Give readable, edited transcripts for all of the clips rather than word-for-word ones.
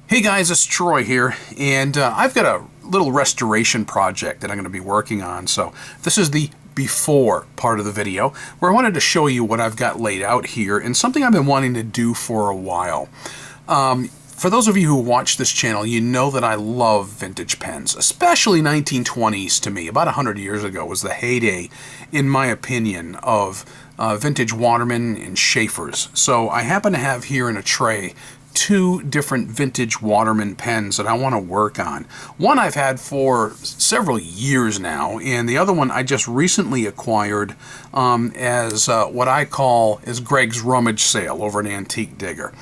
Hey guys, it's Troy here, and I've got a little restoration project that I'm going to be working on. So this is the before part of the video where I wanted to show you what I've got laid out here and something I've been wanting to do for a while. For those of you who watch this channel, you know that I love vintage pens, especially 1920s to me. About 100 years ago was the heyday, in my opinion, of vintage Waterman and Schaefer's. So I happen to have here in a tray two different vintage Waterman pens that I want to work on. One I've had for several years now, and the other one I just recently acquired as what I call is Greg's rummage sale over at Antique Digger.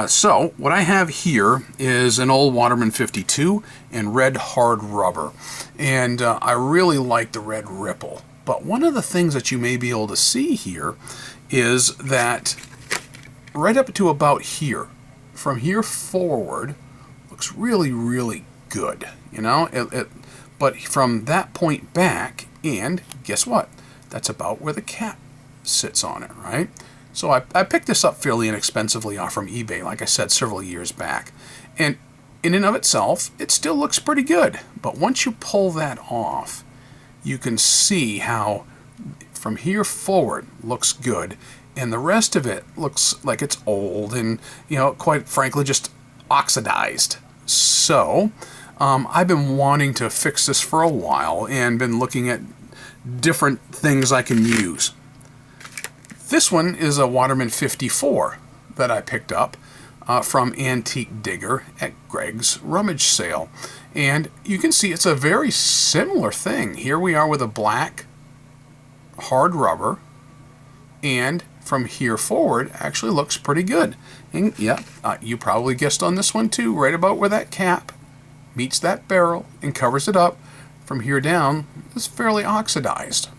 So what I have here is an old Waterman 52 in red hard rubber, and I really like the red ripple. But one of the things that you may be able to see here is that right up to about here, from here forward, looks really, really good, you know. But from that point back, and guess what? That's about where the cap sits on it, right? So I picked this up fairly inexpensively off from eBay, like I said, several years back. And in and of itself, it still looks pretty good. But once you pull that off, you can see how from here forward looks good. And the rest of it looks like it's old and, you know, quite frankly, just oxidized. So I've been wanting to fix this for a while and been looking at different things I can use. This one is a Waterman 54 that I picked up from Antique Digger at Greg's rummage sale. And you can see it's a very similar thing. Here we are with a black hard rubber, and from here forward actually looks pretty good. And yeah, you probably guessed on this one too, right about where that cap meets that barrel and covers it up. From here down is fairly oxidized.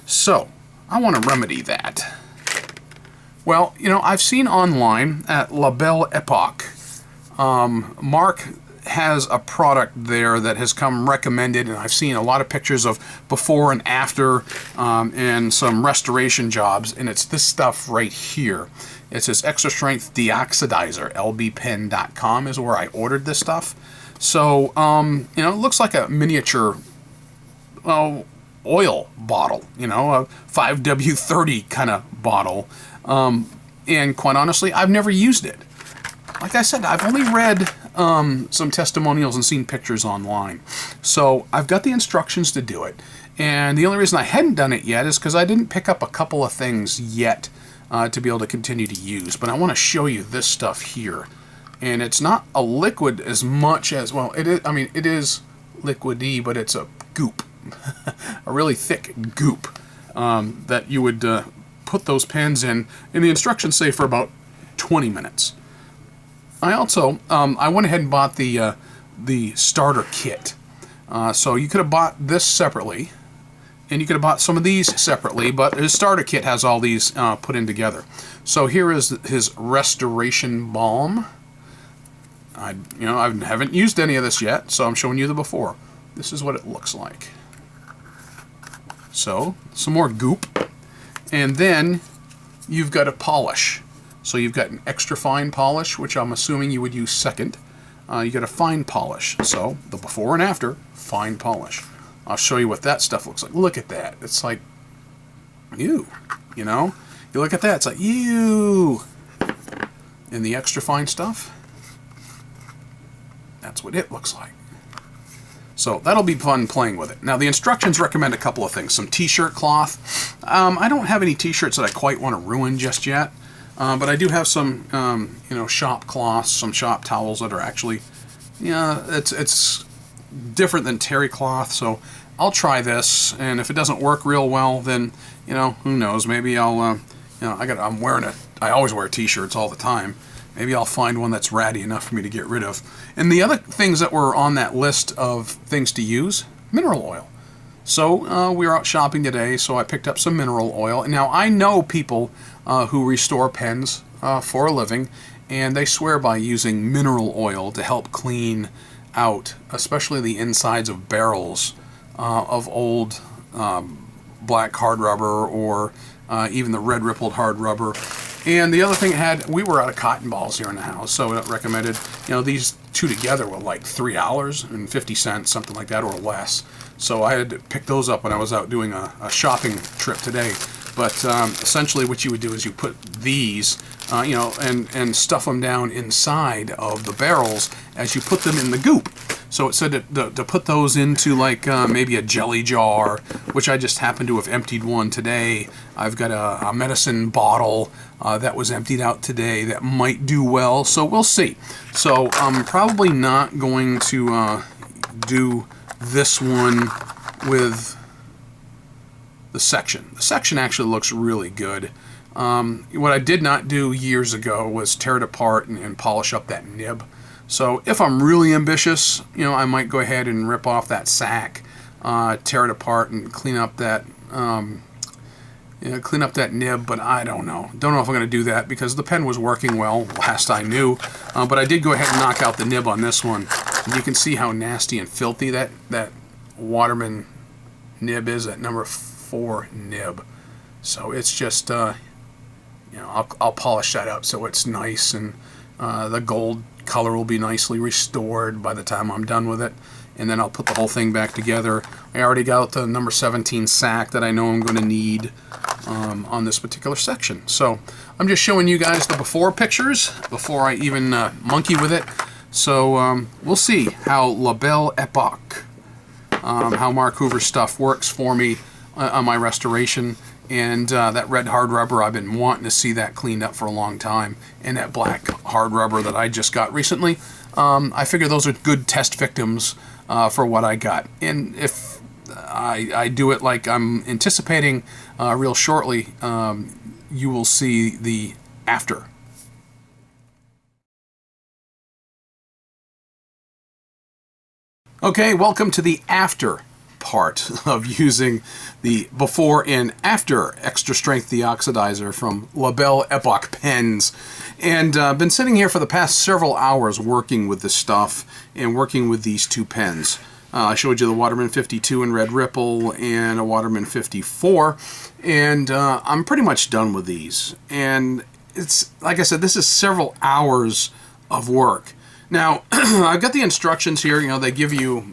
So I want to remedy that. Well, you know, I've seen online at Belle Epoque, Mark has a product there that has come recommended, and I've seen a lot of pictures of before and after and some restoration jobs, and it's this stuff right here. It's this extra strength deoxidizer. lbpen.com is where I ordered this stuff. So you know, it looks like a miniature oil bottle, you know, a 5W30 kind of bottle, and quite honestly, I've never used it. Like I said, I've only read some testimonials and seen pictures online. So I've got the instructions to do it. And the only reason I hadn't done it yet is because I didn't pick up a couple of things yet to be able to continue to use. But I want to show you this stuff here. And it's not a liquid as much as, well, it is, I mean, it is liquidy, but it's a goop. A really thick goop that you would put those pens in. And the instructions say for about 20 minutes. I also, I went ahead and bought the starter kit. So you could have bought this separately, and you could have bought some of these separately, but his starter kit has all these put in together. So here is his restoration balm. I haven't used any of this yet, so I'm showing you the before. This is what it looks like. So, some more goop. And then you've got a polish. So you've got an extra fine polish, which I'm assuming you would use second. You got a fine polish. So the before and after, fine polish. I'll show you what that stuff looks like. Look at that. It's like, ew, you know? You look at that, it's like, ew. And the extra fine stuff, that's what it looks like. So that'll be fun playing with it. Now the instructions recommend a couple of things. Some t-shirt cloth. I don't have any t-shirts that I quite want to ruin just yet. But I do have some, you know, shop cloths, some shop towels that are actually, yeah, it's different than terry cloth. So I'll try this, and if it doesn't work real well, then, you know, who knows? Maybe I'll, you know, I'm wearing I always wear t-shirts all the time. Maybe I'll find one that's ratty enough for me to get rid of. And the other things that were on that list of things to use, mineral oil. So we were out shopping today, so I picked up some mineral oil. And now I know people who restore pens for a living, and they swear by using mineral oil to help clean out, especially the insides of barrels of old black hard rubber or even the red rippled hard rubber. And the other thing it had, we were out of cotton balls here in the house, so it recommended, you know, these two together were like $3.50, something like that, or less. So I had to pick those up when I was out doing a shopping trip today. But essentially what you would do is you put these, you know, and stuff them down inside of the barrels as you put them in the goop. So it said to put those into like maybe a jelly jar, which I just happened to have emptied one today. I've got a medicine bottle that was emptied out today that might do well, so we'll see. So I'm probably not going to do this one with the section. The section actually looks really good. What I did not do years ago was tear it apart and polish up that nib. So if I'm really ambitious, you know, I might go ahead and rip off that sack, tear it apart and clean up that, you know, clean up that nib, but I don't know. Don't know if I'm going to do that because the pen was working well last I knew. But I did go ahead and knock out the nib on this one. And you can see how nasty and filthy that Waterman nib is, that number 4 nib. So it's just, you know, I'll polish that up so it's nice, and the gold color will be nicely restored by the time I'm done with it, and then I'll put the whole thing back together. I already got the number 17 sack that I know I'm going to need on this particular section. So I'm just showing you guys the before pictures before I even monkey with it. So we'll see how Belle Epoque, how Mark Hoover's stuff works for me on my restoration. And that red hard rubber, I've been wanting to see that cleaned up for a long time. And that black hard rubber that I just got recently, I figure those are good test victims for what I got. And if I do it like I'm anticipating real shortly, you will see the after. Okay, welcome to the after part of using the before and after extra strength deoxidizer from Belle Epoque Pens. And I've been sitting here for the past several hours working with this stuff and working with these two pens. I showed you the Waterman 52 in Red Ripple and a Waterman 54, and I'm pretty much done with these. And it's, like I said, this is several hours of work. Now, I've got the instructions here. You know, they give you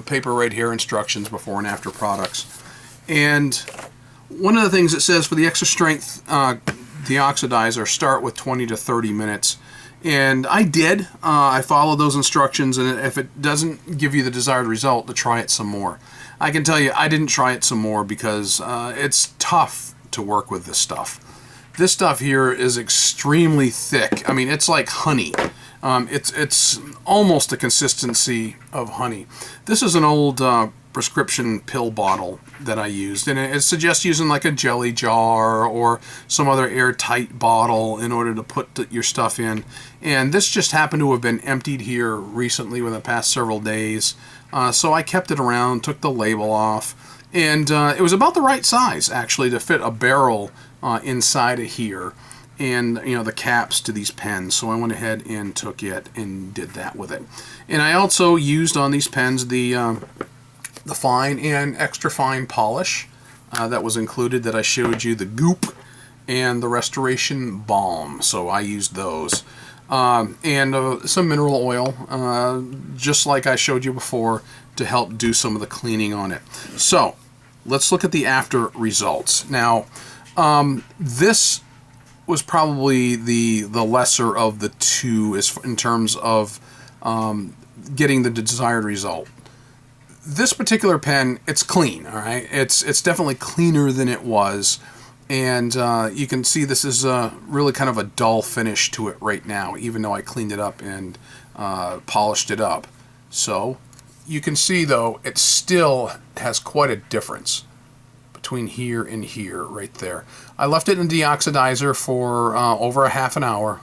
paper right here, instructions, before and after products. And one of the things it says for the extra strength deoxidizer, start with 20 to 30 minutes. And I did. I followed those instructions, and if it doesn't give you the desired result, to try it some more. I can tell you I didn't try it some more because it's tough to work with this stuff. This stuff here is extremely thick. I mean, it's like honey. It's almost the consistency of honey. This is an old prescription pill bottle that I used, and it suggests using like a jelly jar or some other airtight bottle in order to put your stuff in. And this just happened to have been emptied here recently within the past several days, so I kept it around, took the label off, and it was about the right size actually to fit a barrel inside of here, and you know, the caps to these pens. So I went ahead and took it and did that with it. And I also used on these pens the fine and extra fine polish that was included, that I showed you, the goop and the restoration balm. So I used those. And some mineral oil, just like I showed you before, to help do some of the cleaning on it. So let's look at the after results. Now, this was probably the lesser of the two in terms of getting the desired result. This particular pen, it's clean, all right? It's definitely cleaner than it was, and you can see this is really kind of a dull finish to it right now, even though I cleaned it up and polished it up. So you can see, though, it still has quite a difference between here and here, right there. I left it in deoxidizer for over a half an hour,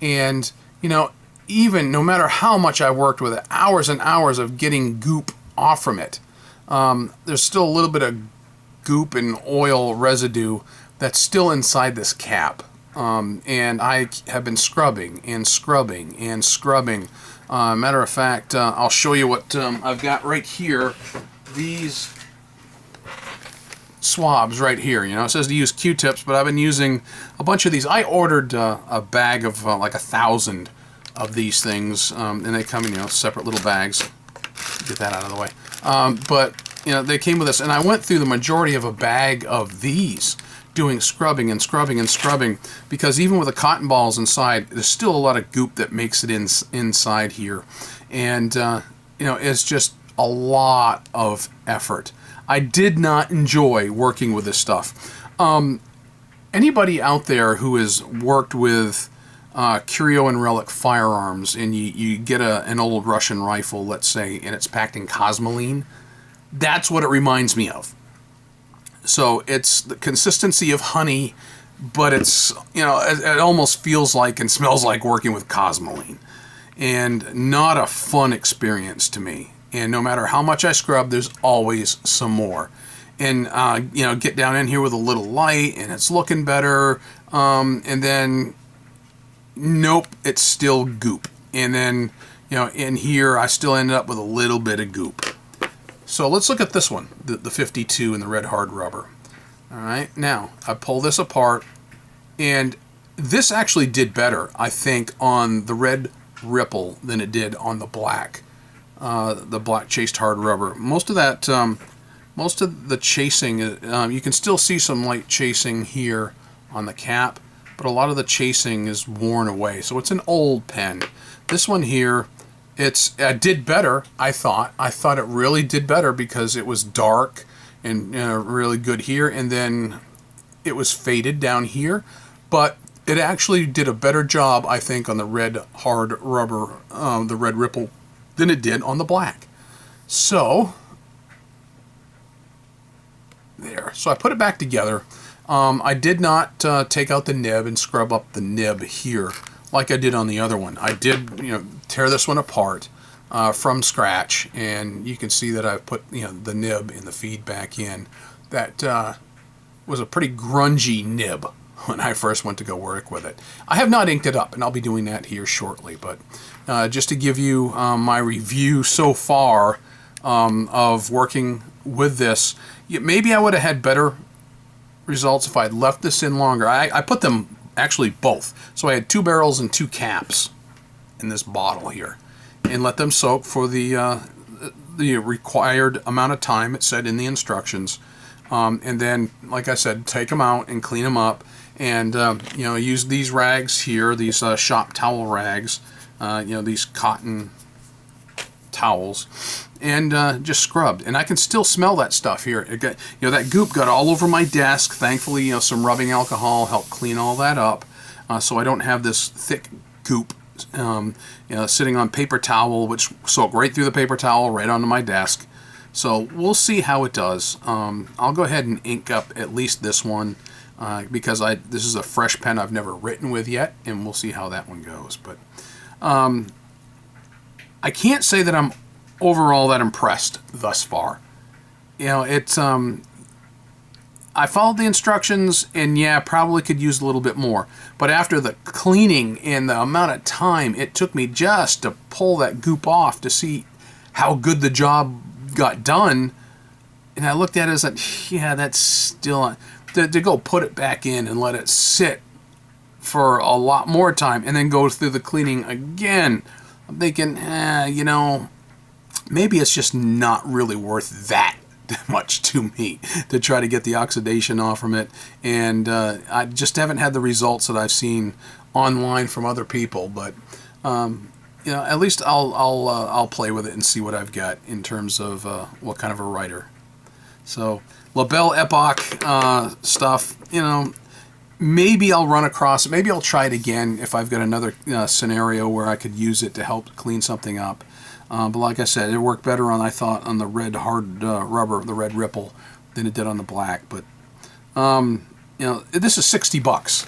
and you know, even no matter how much I worked with it, hours and hours of getting goop off from it, there's still a little bit of goop and oil residue that's still inside this cap, and I have been scrubbing and scrubbing and scrubbing. Matter of fact, I'll show you what I've got right here. These swabs right here. You know, it says to use Q-tips, but I've been using a bunch of these. I ordered a bag of like 1,000 of these things, and they come in, you know, separate little bags. Get that out of the way. But you know, they came with this, and I went through the majority of a bag of these, doing scrubbing and scrubbing and scrubbing, because even with the cotton balls inside, there's still a lot of goop that makes it inside here, and you know, it's just a lot of effort. I did not enjoy working with this stuff. Anybody out there who has worked with curio and relic firearms, and you get an old Russian rifle, let's say, and it's packed in cosmoline, that's what it reminds me of. So it's the consistency of honey, but it's, you know, it almost feels like and smells like working with cosmoline, and not a fun experience to me. And no matter how much I scrub, there's always some more. And you know, get down in here with a little light, and it's looking better, and then nope, it's still goop. And then, you know, in here I still ended up with a little bit of goop. So let's look at this one, the 52 and the red hard rubber. All right, now I pull this apart, and this actually did better, I think, on the red ripple than it did on the black chased hard rubber. Most of that, most of the chasing, you can still see some light chasing here on the cap, but a lot of the chasing is worn away. So it's an old pen. This one here, it did better, I thought. I thought it really did better because it was dark and really good here, and then it was faded down here. But it actually did a better job, I think, on the red hard rubber, the red ripple, than it did on the black. So there. So I put it back together. I did not take out the nib and scrub up the nib here like I did on the other one. I did, you know, tear this one apart from scratch, and you can see that I put, you know, the nib and the feed back in. That was a pretty grungy nib when I first went to go work with it. I have not inked it up, and I'll be doing that here shortly, but just to give you my review so far of working with this, maybe I would have had better results if I had left this in longer. I put them actually both. So I had 2 barrels and 2 caps in this bottle here, and let them soak for the required amount of time it said in the instructions. And then, like I said, take them out and clean them up, and you know, use these rags here, these shop towel rags, you know, these cotton towels, and just scrubbed. And I can still smell that stuff here. It got, you know, that goop got all over my desk. Thankfully, you know, some rubbing alcohol helped clean all that up, so I don't have this thick goop, you know, sitting on paper towel, which soaked right through the paper towel right onto my desk. So we'll see how it does. I'll go ahead and ink up at least this one, because this is a fresh pen I've never written with yet, and we'll see how that one goes. But I can't say that I'm overall that impressed thus far. You know, it's I followed the instructions, and yeah, probably could use a little bit more. But after the cleaning and the amount of time it took me just to pull that goop off to see how good the job got done, and I looked at it as like, yeah, that's still to go put it back in and let it sit for a lot more time and then go through the cleaning again. I'm thinking, you know, maybe it's just not really worth that much to me to try to get the oxidation off from it, and I just haven't had the results that I've seen online from other people. But you know, at least I'll play with it and see what I've got in terms of what kind of a writer. So Belle Epoque stuff, you know, maybe I'll run across it. Maybe I'll try it again if I've got another scenario where I could use it to help clean something up. But like I said, it worked better on, I thought, on the red hard rubber, the red ripple, than it did on the black. But you know, this is $60.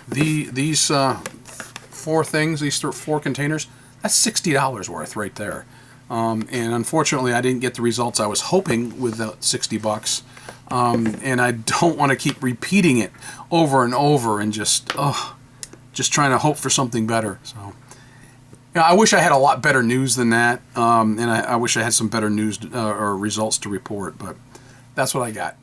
These 4 things, these 4 containers, that's $60 worth right there. And unfortunately, I didn't get the results I was hoping with the $60. And I don't want to keep repeating it over and over and just trying to hope for something better. So. You know, I wish I had a lot better news than that, and I wish I had some better news or results to report, but That's what I got.